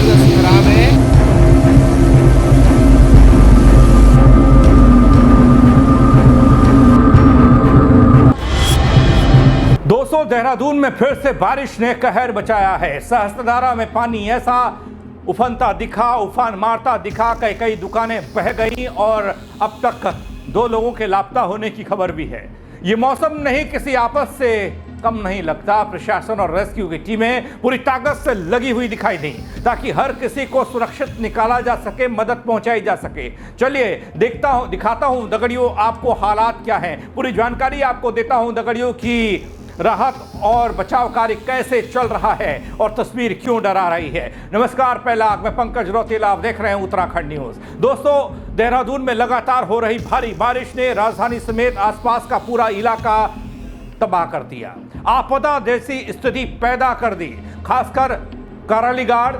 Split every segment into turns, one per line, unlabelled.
जबरदस्त खराब है।
दोस्तों, देहरादून में फिर से बारिश ने कहर बचाया है। सहस्त्रधारा में पानी ऐसा उफनता दिखा, उफान मारता दिखा, कई कई दुकानें बह गई और अब तक 2 लोगों के लापता होने की खबर भी है। ये मौसम नहीं किसी आपस से कम नहीं लगता। प्रशासन और रेस्क्यू की टीमें पूरी ताकत से लगी हुई दिखाई दी ताकि हर किसी को सुरक्षित निकाला जा सके, मदद पहुंचाई जा सके। चलिए दिखाता हूं दगड़ियों आपको हालात क्या हैं, पूरी जानकारी आपको देता हूं दगड़ियों की राहत और बचाव कार्य कैसे चल रहा है और तस्वीर क्यों डरा रही है। नमस्कार, पहला मैं पंकज रौतेला, आप देख रहे हैं उत्तराखंड न्यूज। दोस्तों, देहरादून में लगातार हो रही भारी बारिश ने राजधानी समेत आसपास का पूरा इलाका तबाह कर दिया, आपदा जैसी स्थिति पैदा कर दी। खासकर करालीगढ़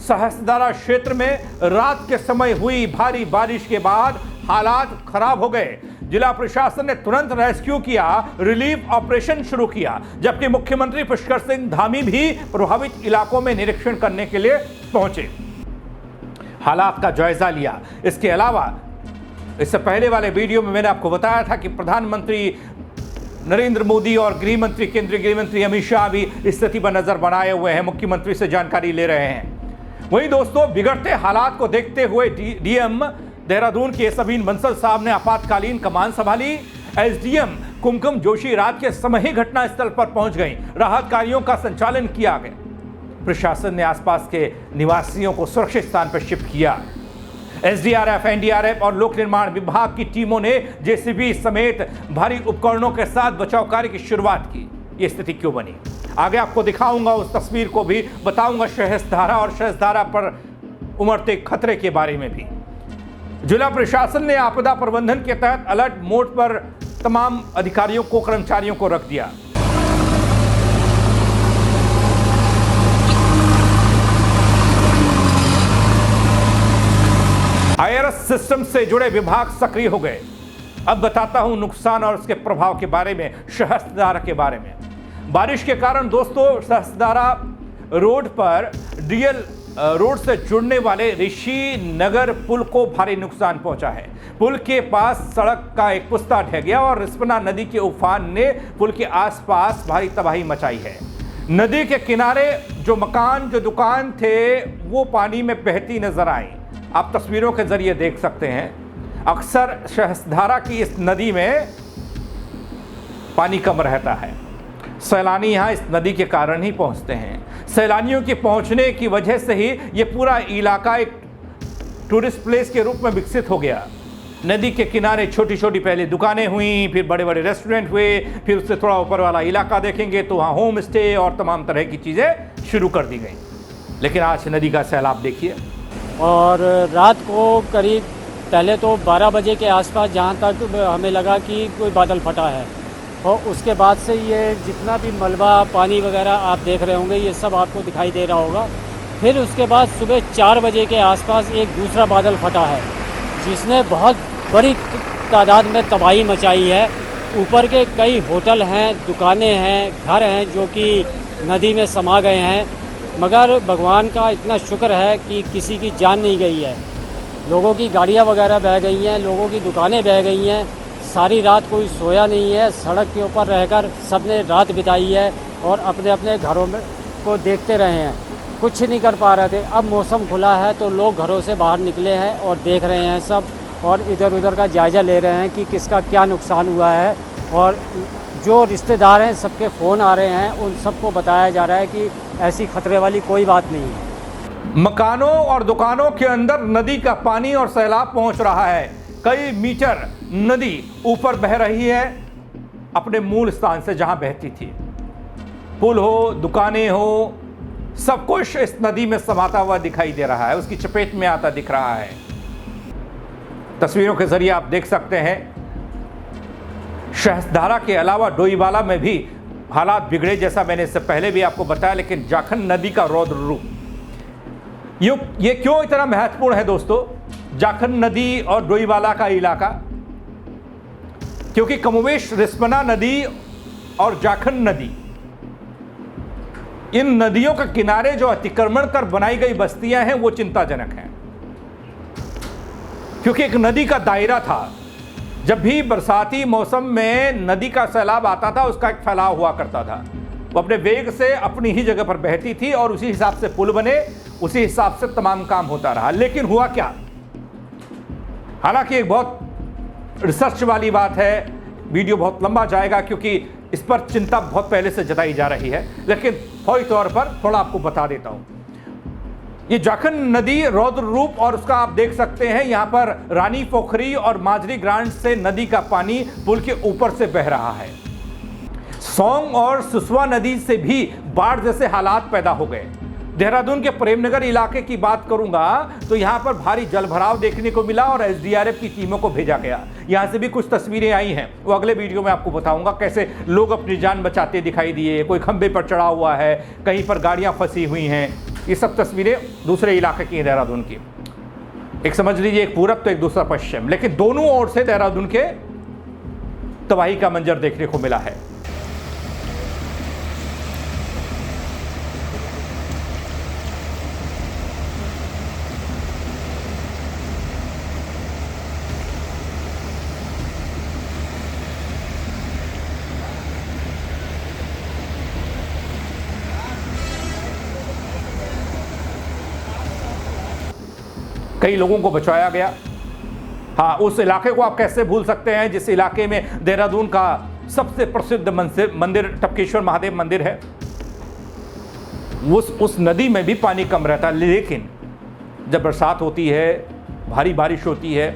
सहस्त्रधारा क्षेत्र में रात के समय हुई भारी बारिश के बाद हालात खराब हो गए। जिला प्रशासन ने तुरंत रेस्क्यू किया, रिलीफ ऑपरेशन शुरू किया, जबकि मुख्यमंत्री पुष्कर सिंह धामी भी प्रभावित इलाकों में निरीक्षण करने के लिए पहुंचे, हालात का जायजा लिया। इसके अलावा इससे पहले वाले वीडियो में मैंने आपको बताया था कि प्रधानमंत्री नरेंद्र मोदी और गृह मंत्री, केंद्रीय गृह मंत्री अमित शाह भी स्थिति पर नजर बनाए हुए हैं, मुख्यमंत्री से जानकारी ले रहे हैं। वहीं दोस्तों, बिगड़ते हालात को देखते हुए डीएम देहरादून के सबीन बंसल साहब ने आपातकालीन कमान संभाली। एसडीएम कुमकुम जोशी रात के समय ही घटनास्थल पर पहुंच गई, राहत कार्यों का संचालन किया गया। प्रशासन ने आसपास के निवासियों को सुरक्षित स्थान पर शिफ्ट किया। एसडीआरएफ, एनडीआरएफ और लोक निर्माण विभाग की टीमों ने जेसीबी समेत भारी उपकरणों के साथ बचाव कार्य की शुरुआत की। यह स्थिति क्यों बनी, आगे आपको दिखाऊंगा, उस तस्वीर को भी बताऊंगा, सहस्त्रधारा और सहस्त्रधारा पर उमड़ते खतरे के बारे में भी। जिला प्रशासन ने आपदा प्रबंधन के तहत अलर्ट मोड पर तमाम अधिकारियों को, कर्मचारियों को रख दिया। आईआरएस सिस्टम से जुड़े विभाग सक्रिय हो गए। अब बताता हूं नुकसान और उसके प्रभाव के बारे में, सहस्त्रधारा के बारे में। बारिश के कारण दोस्तों, सहस्त्रधारा रोड पर डीएल रोड से जुड़ने वाले ऋषि नगर पुल को भारी नुकसान पहुंचा है। पुल के पास सड़क का एक पुस्ता ढह गया और रिस्पना नदी के उफान ने पुल के आसपास भारी तबाही मचाई है। नदी के किनारे जो मकान, जो दुकान थे, वो पानी में बहती नजर आई। आप तस्वीरों के जरिए देख सकते हैं। अक्सर सहस्त्रधारा की इस नदी में पानी कम रहता है, सैलानी यहाँ इस नदी के कारण ही पहुँचते हैं। सैलानियों के पहुँचने की वजह से ही ये पूरा इलाका एक टूरिस्ट प्लेस के रूप में विकसित हो गया। नदी के किनारे छोटी छोटी पहले दुकानें हुई, फिर बड़े बड़े रेस्टोरेंट हुए, फिर उससे थोड़ा ऊपर वाला इलाका देखेंगे तो वहाँ होम स्टे और तमाम तरह की चीज़ें शुरू कर दी गई। लेकिन आज नदी का सैलाब देखिए।
और रात को करीब पहले तो 12 बजे के आसपास जहाँ तक हमें लगा कि कोई बादल फटा है, और उसके बाद से ये जितना भी मलबा, पानी वगैरह आप देख रहे होंगे, ये सब आपको दिखाई दे रहा होगा। फिर उसके बाद सुबह 4 बजे के आसपास एक दूसरा बादल फटा है, जिसने बहुत बड़ी तादाद में तबाही मचाई है। ऊपर के कई होटल हैं, दुकानें हैं, घर हैं जो कि नदी में समा गए हैं, मगर भगवान का इतना शुक्र है कि किसी की जान नहीं गई है। लोगों की गाड़ियाँ वगैरह बह गई हैं, लोगों की दुकानें बह गई हैं। सारी रात कोई सोया नहीं है, सड़क के ऊपर रहकर सबने रात बिताई है और अपने अपने घरों में को देखते रहे हैं, कुछ नहीं कर पा रहे थे। अब मौसम खुला है तो लोग घरों से बाहर निकले हैं और देख रहे हैं सब, और इधर उधर का जायज़ा ले रहे हैं कि किसका क्या नुकसान हुआ है। और जो रिश्तेदार हैं सबके फ़ोन आ रहे हैं, उन सबको बताया जा रहा है कि ऐसी खतरे वाली कोई बात नहीं है।
मकानों और दुकानों के अंदर नदी का पानी और सैलाब पहुंच रहा है। कई मीटर नदी ऊपर बह रही है अपने मूल स्थान से जहां बहती थी। पुल हो, दुकानें हो, सब कुछ इस नदी में समाता हुआ दिखाई दे रहा है, उसकी चपेट में आता दिख रहा है। तस्वीरों के जरिए आप देख सकते हैं सहस्त्रधारा के अलावा डोईवाला में भी हालात बिगड़े, जैसा मैंने इससे पहले भी आपको बताया। लेकिन जाखन नदी का रौद्र रूप ये क्यों इतना महत्वपूर्ण है दोस्तों, जाखन नदी और डोईवाला का इलाका? क्योंकि कमोवेश रिस्पना नदी और जाखन नदी इन नदियों के किनारे जो अतिक्रमण कर बनाई गई बस्तियां हैं वो चिंताजनक हैं, क्योंकि एक नदी का दायरा था। जब भी बरसाती मौसम में नदी का सैलाब आता था उसका एक फैलाव हुआ करता था, वो अपने वेग से अपनी ही जगह पर बहती थी और उसी हिसाब से पुल बने, उसी हिसाब से तमाम काम होता रहा। लेकिन हुआ क्या, हालांकि एक बहुत रिसर्च वाली बात है, वीडियो बहुत लंबा जाएगा क्योंकि इस पर चिंता बहुत पहले से जताई जा रही है, लेकिन फौरी तौर पर थोड़ा आपको बता देता हूं। ये जाखन नदी रौद्र रूप, और उसका आप देख सकते हैं यहां पर रानी पोखरी और माजरी ग्रांड से नदी का पानी पुल के ऊपर से बह रहा है। सोंग और सुसवा नदी से भी बाढ़ जैसे हालात पैदा हो गए। देहरादून के प्रेमनगर इलाके की बात करूंगा तो यहां पर भारी जलभराव देखने को मिला और एसडीआरएफ की टीमों को भेजा गया। यहां से भी कुछ तस्वीरें आई हैं, वो अगले वीडियो में आपको बताऊंगा कैसे लोग अपनी जान बचाते दिखाई दिए, कोई खंबे पर चढ़ा हुआ है, कहीं पर गाड़ियां फंसी हुई हैं। ये सब तस्वीरें दूसरे इलाके की हैं देहरादून की। एक समझ लीजिए एक पूरब तो एक दूसरा पश्चिम, लेकिन दोनों ओर से देहरादून के तबाही का मंजर देखने को मिला है। कई लोगों को बचाया गया। हाँ, उस इलाके को आप कैसे भूल सकते हैं जिस इलाके में देहरादून का सबसे प्रसिद्ध मंदिर टपकेश्वर महादेव मंदिर है। उस नदी में भी पानी कम रहता है, लेकिन जब बरसात होती है, भारी बारिश होती है,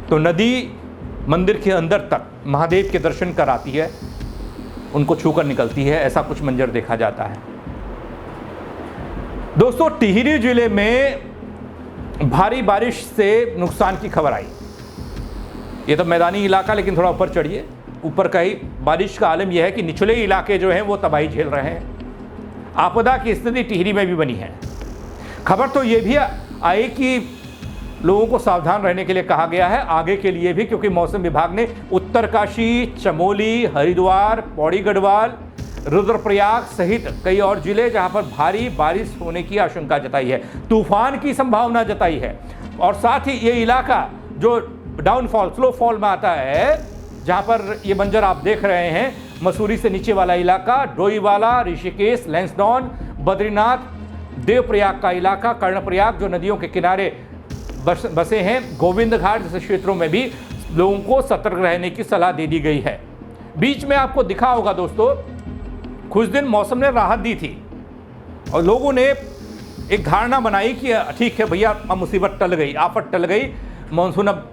तो नदी मंदिर के अंदर तक महादेव के दर्शन कराती है, उनको छूकर निकलती है। ऐसा कुछ मंजर देखा जाता है। दोस्तों, टिहरी जिले में भारी बारिश से नुकसान की खबर आई। ये तो मैदानी इलाका, लेकिन थोड़ा ऊपर चढ़िए। ऊपर का ही बारिश का आलम यह है कि निचले इलाके जो हैं वो तबाही झेल रहे हैं। आपदा की स्थिति टिहरी में भी बनी है। खबर तो ये भी आई कि लोगों को सावधान रहने के लिए कहा गया है आगे के लिए भी, क्योंकि मौसम विभाग ने उत्तरकाशी, चमोली, हरिद्वार, पौड़ी गढ़वाल, रुद्रप्रयाग सहित कई और जिले जहां पर भारी बारिश होने की आशंका जताई है, तूफान की संभावना जताई है। और साथ ही ये इलाका जो डाउनफॉल, स्लो फॉल में आता है, जहां पर ये मंजर आप देख रहे हैं, मसूरी से नीचे वाला इलाका, डोईवाला, ऋषिकेश, लैंसडाउन, बद्रीनाथ, देवप्रयाग का इलाका, कर्णप्रयाग जो नदियों के किनारे बसे हैं, गोविंद घाट जैसे क्षेत्रों में भी लोगों को सतर्क रहने की सलाह दे दी गई है। बीच में आपको दिखा होगा दोस्तों, कुछ दिन मौसम ने राहत दी थी और लोगों ने एक धारणा बनाई कि ठीक है भैया, अब मुसीबत टल गई, आफत टल गई, मानसून अब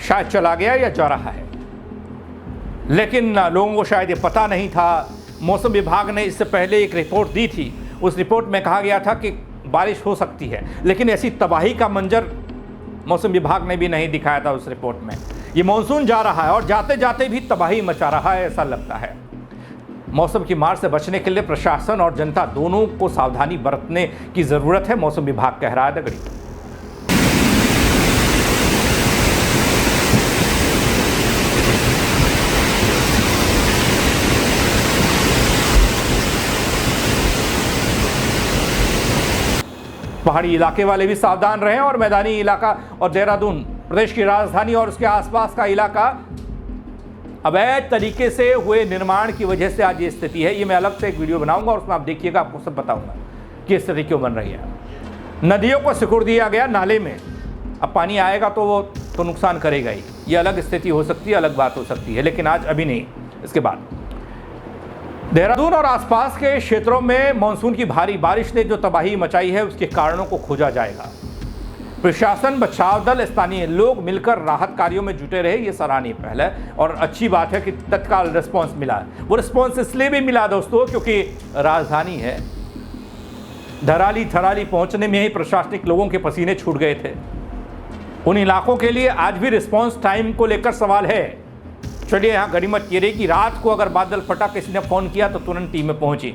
शायद चला गया या जा रहा है। लेकिन लोगों को शायद ये पता नहीं था। मौसम विभाग ने इससे पहले एक रिपोर्ट दी थी, उस रिपोर्ट में कहा गया था कि बारिश हो सकती है, लेकिन ऐसी तबाही का मंजर मौसम विभाग ने भी नहीं दिखाया था उस रिपोर्ट में। ये मानसून जा रहा है और जाते जाते भी तबाही मचा रहा है, ऐसा लगता है। मौसम की मार से बचने के लिए प्रशासन और जनता दोनों को सावधानी बरतने की जरूरत है, मौसम विभाग कह रहा है। दगड़ी पहाड़ी इलाके वाले भी सावधान रहें और मैदानी इलाका और देहरादून प्रदेश की राजधानी और उसके आसपास का इलाका अवैध तरीके से हुए निर्माण की वजह से आज ये स्थिति है। ये मैं अलग से एक वीडियो बनाऊंगा और उसमें आप देखिएगा, आपको सब बताऊंगा कि स्थिति क्यों बन रही है। नदियों को सिकुड़ दिया गया नाले में, अब पानी आएगा तो वो तो नुकसान करेगा ही। ये अलग स्थिति हो सकती है, अलग बात हो सकती है, लेकिन आज अभी नहीं। इसके बाद देहरादून और आसपास के क्षेत्रों में मानसून की भारी बारिश ने जो तबाही मचाई है उसके कारणों को खोजा जाएगा। प्रशासन, बचाव दल, स्थानीय लोग मिलकर राहत कार्यों में जुटे रहे, ये सराहनीय पहल है और अच्छी बात है कि तत्काल रिस्पांस मिला। वो रिस्पांस इसलिए भी मिला दोस्तों क्योंकि राजधानी है। धराली थराली पहुंचने में ही प्रशासनिक लोगों के पसीने छूट गए थे। उन इलाकों के लिए आज भी रिस्पांस टाइम को लेकर सवाल है। चलिए, यहाँ गनीमत ये रही कि रात को अगर बादल फटा, किसी ने फोन किया तो तुरंत टीमें पहुंची।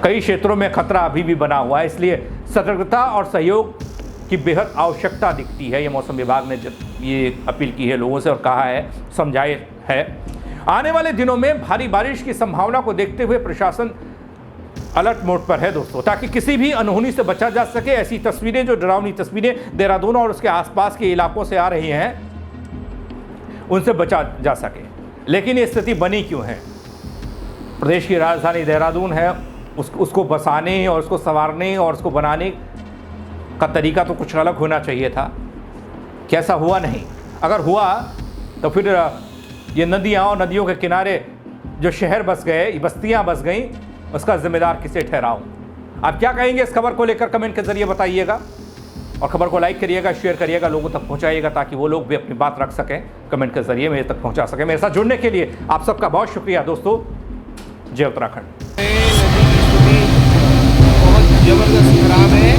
कई क्षेत्रों में खतरा अभी भी बना हुआ है, इसलिए सतर्कता और सहयोग की बेहद आवश्यकता दिखती है। ये मौसम विभाग ने ये अपील की है लोगों से और कहा है, समझाए है। आने वाले दिनों में भारी बारिश की संभावना को देखते हुए प्रशासन अलर्ट मोड पर है दोस्तों, ताकि किसी भी अनहोनी से बचा जा सके। ऐसी तस्वीरें, जो डरावनी तस्वीरें देहरादून और उसके आसपास के इलाकों से आ रही हैं, उनसे बचा जा सके। लेकिन ये स्थिति बनी क्यों है? प्रदेश की राजधानी देहरादून है, उसको बसाने और उसको संवारने और उसको बनाने का तरीका तो कुछ अलग होना चाहिए था। कैसा हुआ नहीं। अगर हुआ तो फिर ये नदियाँ और नदियों के किनारे जो शहर बस गए, बस्तियाँ बस गईं, उसका जिम्मेदार किसे ठहराऊं? आप क्या कहेंगे इस खबर को लेकर? कमेंट के जरिए बताइएगा और खबर को लाइक करिएगा, शेयर करिएगा, लोगों तक पहुंचाइएगा, ताकि वो लोग भी अपनी बात रख सकें, कमेंट के जरिए मेरे तक पहुंचा सकें। मेरे साथ जुड़ने के लिए आप सबका बहुत शुक्रिया दोस्तों। जय उत्तराखंड।
नदी की स्थिति बहुत जबरदस्त खराब है।